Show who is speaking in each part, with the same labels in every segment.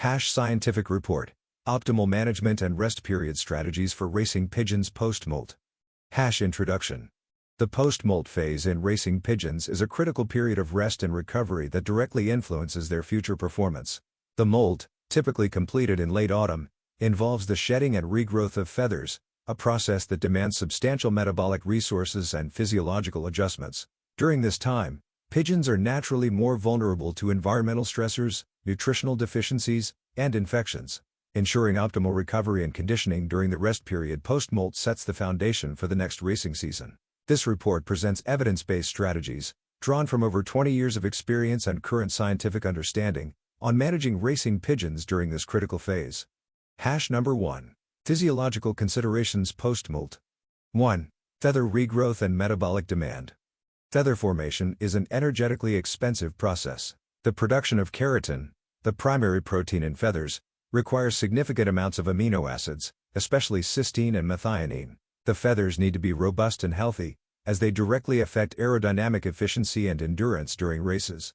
Speaker 1: Scientific report. Optimal management and rest period strategies for racing pigeons post-molt. Introduction. The post-molt phase in racing pigeons is a critical period of rest and recovery that directly influences their future performance. The molt, typically completed in late autumn, involves the shedding and regrowth of feathers, a process that demands substantial metabolic resources and physiological adjustments. During this time, pigeons are naturally more vulnerable to environmental stressors, nutritional deficiencies, and infections. Ensuring optimal recovery and conditioning during the rest period post-molt sets the foundation for the next racing season. This report presents evidence-based strategies, drawn from over 20 years of experience and current scientific understanding, on managing racing pigeons during this critical phase. Number 1. Physiological considerations post-molt. 1. Feather regrowth and metabolic demand. Feather formation is an energetically expensive process. The production of keratin, the primary protein in feathers, requires significant amounts of amino acids, especially cysteine and methionine. The feathers need to be robust and healthy, as they directly affect aerodynamic efficiency and endurance during races.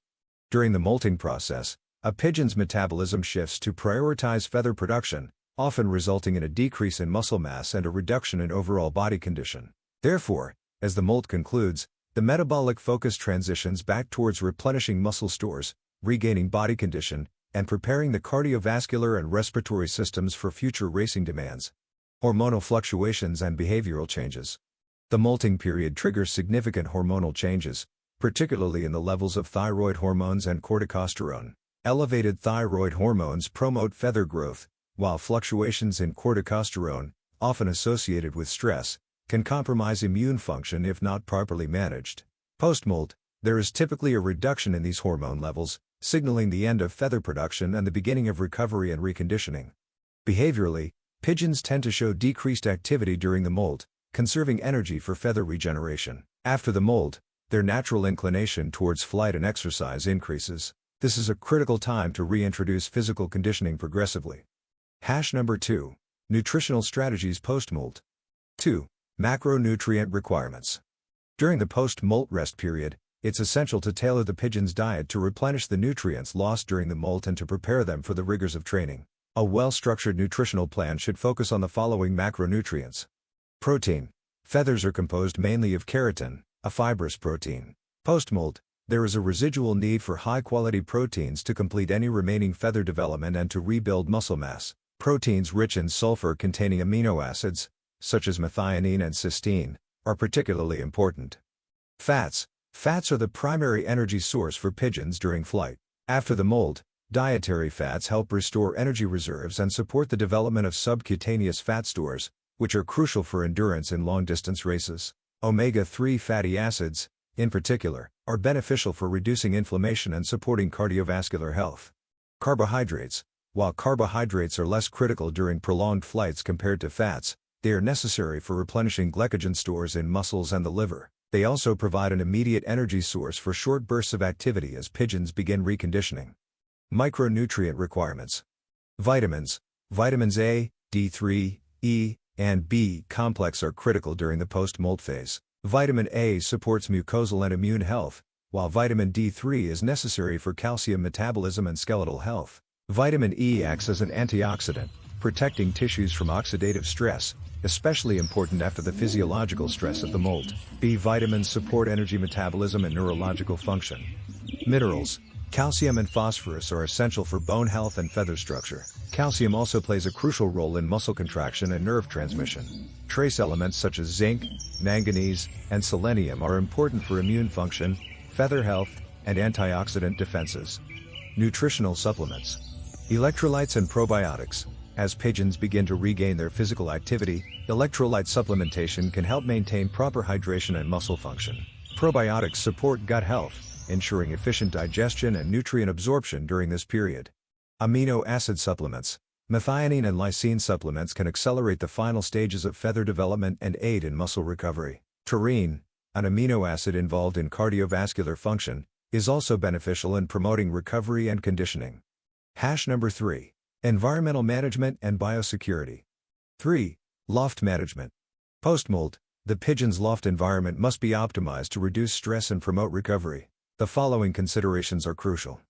Speaker 1: During the molting process, a pigeon's metabolism shifts to prioritize feather production, often resulting in a decrease in muscle mass and a reduction in overall body condition. Therefore, as the molt concludes, the metabolic focus transitions back towards replenishing muscle stores, regaining body condition, and preparing the cardiovascular and respiratory systems for future racing demands. Hormonal fluctuations and behavioral changes. The molting period triggers significant hormonal changes, particularly in the levels of thyroid hormones and corticosterone. Elevated thyroid hormones promote feather growth, while fluctuations in corticosterone, often associated with stress, can compromise immune function if not properly managed. Post-molt, there is typically a reduction in these hormone levels, signaling the end of feather production and the beginning of recovery and reconditioning. Behaviorally, pigeons tend to show decreased activity during the molt, conserving energy for feather regeneration. After the molt, their natural inclination towards flight and exercise increases. This is a critical time to reintroduce physical conditioning progressively. Number 2. Nutritional strategies post-molt. 2. Macronutrient requirements. During the post-molt rest period, it's essential to tailor the pigeon's diet to replenish the nutrients lost during the molt and to prepare them for the rigors of training. A well-structured nutritional plan should focus on the following macronutrients. Protein. Feathers are composed mainly of keratin, a fibrous protein. Post-molt, there is a residual need for high-quality proteins to complete any remaining feather development and to rebuild muscle mass. Proteins rich in sulfur-containing amino acids, such as methionine and cysteine, are particularly important. Fats. Fats are the primary energy source for pigeons during flight. After the molt, dietary fats help restore energy reserves and support the development of subcutaneous fat stores, which are crucial for endurance in long-distance races. Omega-3 fatty acids, in particular, are beneficial for reducing inflammation and supporting cardiovascular health. Carbohydrates. While carbohydrates are less critical during prolonged flights compared to fats, they are necessary for replenishing glycogen stores in muscles and the liver. They also provide an immediate energy source for short bursts of activity as pigeons begin reconditioning. Micronutrient requirements. Vitamins. Vitamins A, D3, E, and B complex are critical during the post-molt phase. Vitamin A supports mucosal and immune health, while vitamin D3 is necessary for calcium metabolism and skeletal health. Vitamin E acts as an antioxidant, protecting tissues from oxidative stress, especially important after the physiological stress of the molt. B vitamins support energy metabolism and neurological function. Minerals. Calcium and phosphorus are essential for bone health and feather structure. Calcium also plays a crucial role in muscle contraction and nerve transmission. Trace elements such as zinc, manganese, and selenium are important for immune function, feather health, and antioxidant defenses. Nutritional supplements. Electrolytes and probiotics. As pigeons begin to regain their physical activity, electrolyte supplementation can help maintain proper hydration and muscle function. Probiotics support gut health, ensuring efficient digestion and nutrient absorption during this period. Amino acid supplements. Methionine and lysine supplements can accelerate the final stages of feather development and aid in muscle recovery. Taurine, an amino acid involved in cardiovascular function, is also beneficial in promoting recovery and conditioning. Number 3. Environmental management and biosecurity. 3. Loft management. Post-molt, the pigeon's loft environment must be optimized to reduce stress and promote recovery. The following considerations are crucial.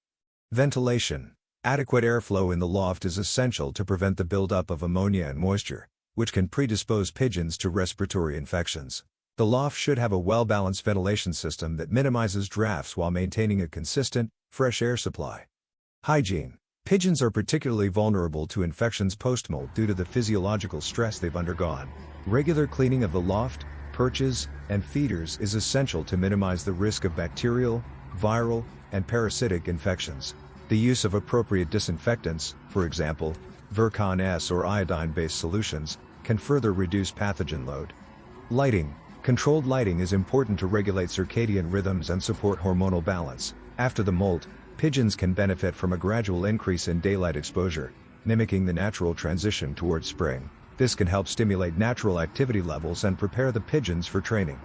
Speaker 1: Ventilation. Adequate airflow in the loft is essential to prevent the buildup of ammonia and moisture, which can predispose pigeons to respiratory infections. The loft should have a well-balanced ventilation system that minimizes drafts while maintaining a consistent, fresh air supply. Hygiene. Pigeons are particularly vulnerable to infections post-molt due to the physiological stress they've undergone. Regular cleaning of the loft, perches, and feeders is essential to minimize the risk of bacterial, viral, and parasitic infections. The use of appropriate disinfectants, for example, Virkon S or iodine-based solutions, can further reduce pathogen load. Lighting. Controlled lighting is important to regulate circadian rhythms and support hormonal balance. After the molt, pigeons can benefit from a gradual increase in daylight exposure, mimicking the natural transition towards spring. This can help stimulate natural activity levels and prepare the pigeons for training.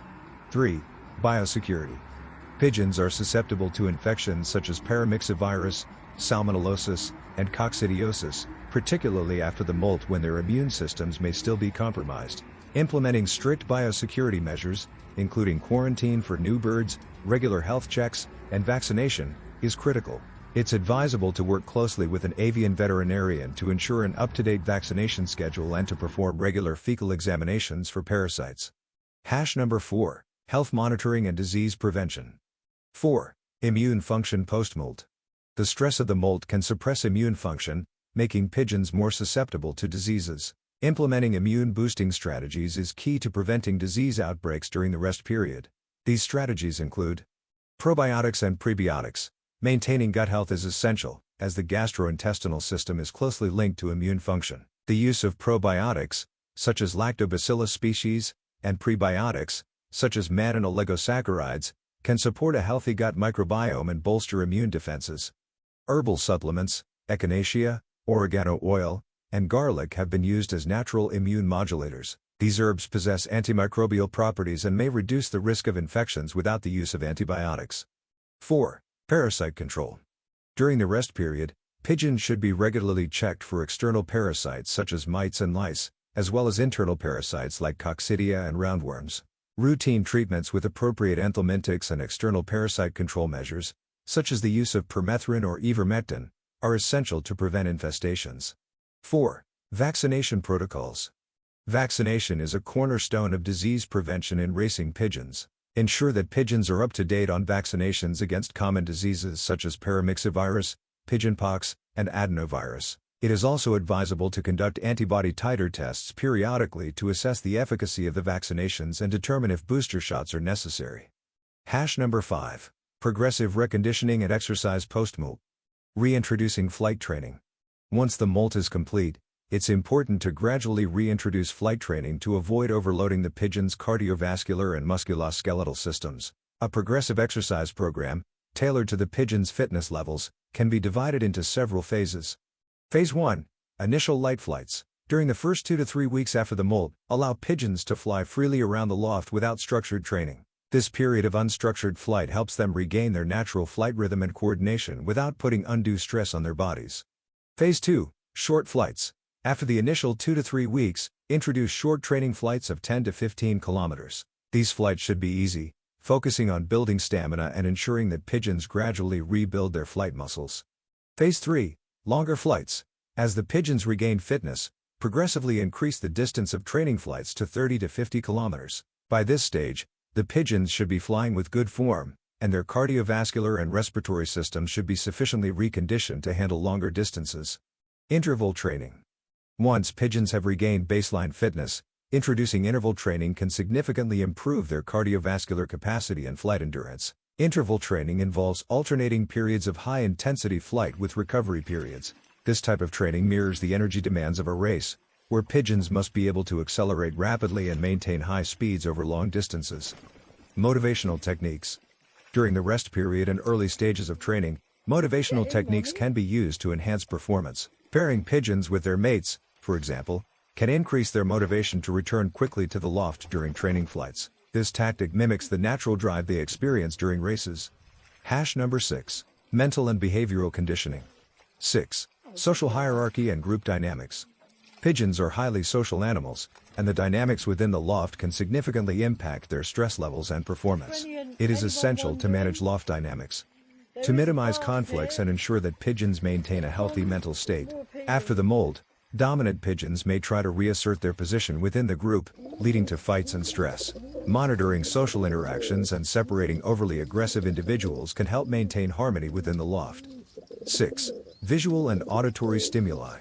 Speaker 1: 3. Biosecurity. Pigeons are susceptible to infections such as paramyxovirus, salmonellosis, and coccidiosis, particularly after the molt when their immune systems may still be compromised. Implementing strict biosecurity measures, including quarantine for new birds, regular health checks, and vaccination, is critical. It's advisable to work closely with an avian veterinarian to ensure an up-to-date vaccination schedule and to perform regular fecal examinations for parasites. Number 4. Health monitoring and disease prevention. 4. Immune function post-molt. The stress of the molt can suppress immune function, making pigeons more susceptible to diseases. Implementing immune-boosting strategies is key to preventing disease outbreaks during the rest period. These strategies include probiotics and prebiotics. Maintaining gut health is essential, as the gastrointestinal system is closely linked to immune function. The use of probiotics, such as lactobacillus species, and prebiotics, such as mannose and oligosaccharides, can support a healthy gut microbiome and bolster immune defenses. Herbal supplements, echinacea, oregano oil, and garlic have been used as natural immune modulators. These herbs possess antimicrobial properties and may reduce the risk of infections without the use of antibiotics. 4. Parasite control. During the rest period, pigeons should be regularly checked for external parasites such as mites and lice, as well as internal parasites like coccidia and roundworms. Routine treatments with appropriate anthelmintics and external parasite control measures, such as the use of permethrin or ivermectin, are essential to prevent infestations. 4. Vaccination protocols. Vaccination is a cornerstone of disease prevention in racing pigeons. Ensure that pigeons are up to date on vaccinations against common diseases such as paramyxovirus, pigeonpox, and adenovirus. It is also advisable to conduct antibody titer tests periodically to assess the efficacy of the vaccinations and determine if booster shots are necessary. Number 5. Progressive reconditioning and exercise post-molt. Reintroducing flight training. Once the molt is complete, it's important to gradually reintroduce flight training to avoid overloading the pigeon's cardiovascular and musculoskeletal systems. A progressive exercise program, tailored to the pigeon's fitness levels, can be divided into several phases. Phase 1. Initial light flights. During the first 2 to 3 weeks after the molt, allow pigeons to fly freely around the loft without structured training. This period of unstructured flight helps them regain their natural flight rhythm and coordination without putting undue stress on their bodies. Phase 2. Short flights. After the initial 2 to 3 weeks, introduce short training flights of 10 to 15 kilometers. These flights should be easy, focusing on building stamina and ensuring that pigeons gradually rebuild their flight muscles. Phase 3. Longer flights. As the pigeons regain fitness, progressively increase the distance of training flights to 30 to 50 kilometers. By this stage, the pigeons should be flying with good form, and their cardiovascular and respiratory systems should be sufficiently reconditioned to handle longer distances. Interval training. Once pigeons have regained baseline fitness, introducing interval training can significantly improve their cardiovascular capacity and flight endurance. Interval training involves alternating periods of high-intensity flight with recovery periods. This type of training mirrors the energy demands of a race, where pigeons must be able to accelerate rapidly and maintain high speeds over long distances. Motivational techniques. During the rest period and early stages of training, motivational techniques can be used to enhance performance. Pairing pigeons with their mates, for example, can increase their motivation to return quickly to the loft during training flights. This tactic mimics the natural drive they experience during races. Number 6. Mental and behavioral conditioning. 6. Social hierarchy and group dynamics. Pigeons are highly social animals, and the dynamics within the loft can significantly impact their stress levels and performance. It is essential to manage loft dynamics. To minimize conflicts and ensure that pigeons maintain a healthy mental state, after the molt, dominant pigeons may try to reassert their position within the group, leading to fights and stress. Monitoring social interactions and separating overly aggressive individuals can help maintain harmony within the loft. 6. Visual and auditory stimuli.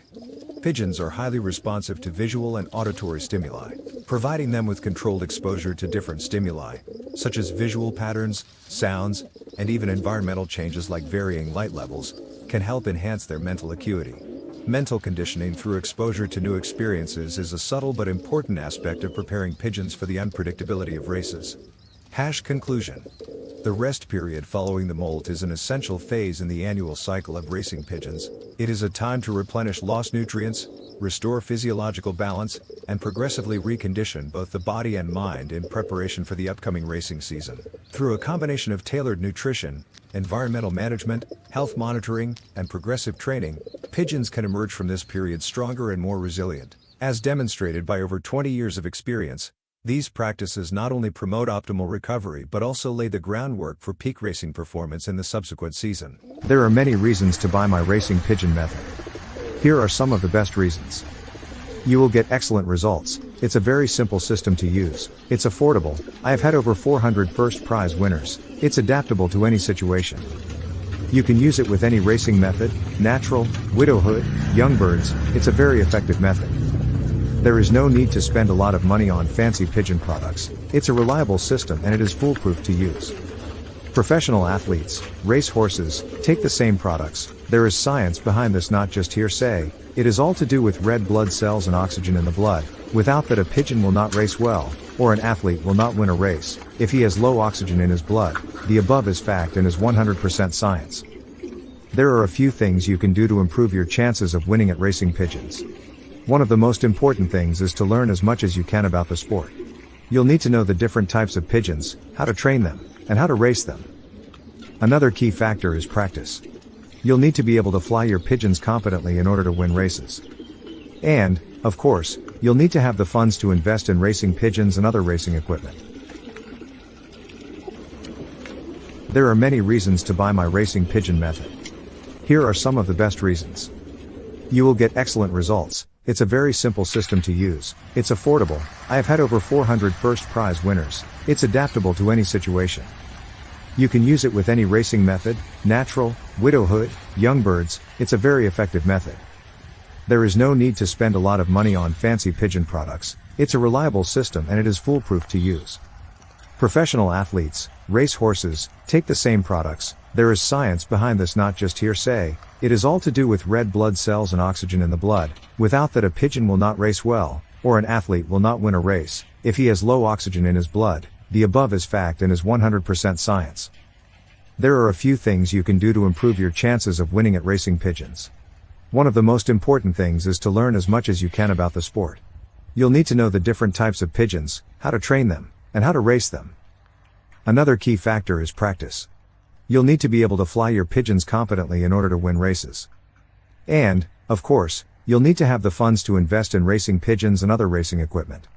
Speaker 1: Pigeons are highly responsive to visual and auditory stimuli. Providing them with controlled exposure to different stimuli, such as visual patterns, sounds, and even environmental changes like varying light levels, can help enhance their mental acuity. Mental conditioning through exposure to new experiences is a subtle but important aspect of preparing pigeons for the unpredictability of races. Conclusion. The rest period following the molt is an essential phase in the annual cycle of racing pigeons. It is a time to replenish lost nutrients, restore physiological balance, and progressively recondition both the body and mind in preparation for the upcoming racing season. Through a combination of tailored nutrition, environmental management, health monitoring, and progressive training, pigeons can emerge from this period stronger and more resilient. As demonstrated by over 20 years of experience, these practices not only promote optimal recovery but also lay the groundwork for peak racing performance in the subsequent season. There are many reasons to buy my racing pigeon method. Here are some of the best reasons. You will get excellent results. It's a very simple system to use. It's affordable. I have had over 400 first prize winners. It's adaptable to any situation. You can use it with any racing method, natural, widowhood, young birds. It's a very effective method. There is no need to spend a lot of money on fancy pigeon products. It's a reliable system and it is foolproof to use. Professional athletes, race horses, take the same products. There is science behind this, not just hearsay. It is all to do with red blood cells and oxygen in the blood. Without that, a pigeon will not race well, or an athlete will not win a race. If he has low oxygen in his blood, the above is fact and is 100% science. There are a few things you can do to improve your chances of winning at racing pigeons. One of the most important things is to learn as much as you can about the sport. You'll need to know the different types of pigeons, how to train them, and how to race them. Another key factor is practice. You'll need to be able to fly your pigeons competently in order to win races. And, of course, you'll need to have the funds to invest in racing pigeons and other racing equipment. There are many reasons to buy my racing pigeon method. Here are some of the best reasons. You will get excellent results. It's a very simple system to use. It's affordable. I have had over 400 first prize winners. It's adaptable to any situation. You can use it with any racing method, natural, widowhood, young birds. It's a very effective method. There is no need to spend a lot of money on fancy pigeon products. It's a reliable system and it is foolproof to use. Professional athletes, race horses, take the same products. There is science behind this, not just hearsay. It is all to do with red blood cells and oxygen in the blood. Without that, a pigeon will not race well, or an athlete will not win a race. If he has low oxygen in his blood, the above is fact and is 100% science. There are a few things you can do to improve your chances of winning at racing pigeons. One of the most important things is to learn as much as you can about the sport. You'll need to know the different types of pigeons, how to train them, and how to race them. Another key factor is practice. You'll need to be able to fly your pigeons competently in order to win races. And, of course, you'll need to have the funds to invest in racing pigeons and other racing equipment.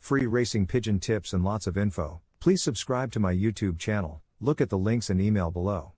Speaker 1: Free racing pigeon tips and lots of info. Please subscribe to my YouTube channel. Look at the links and email below.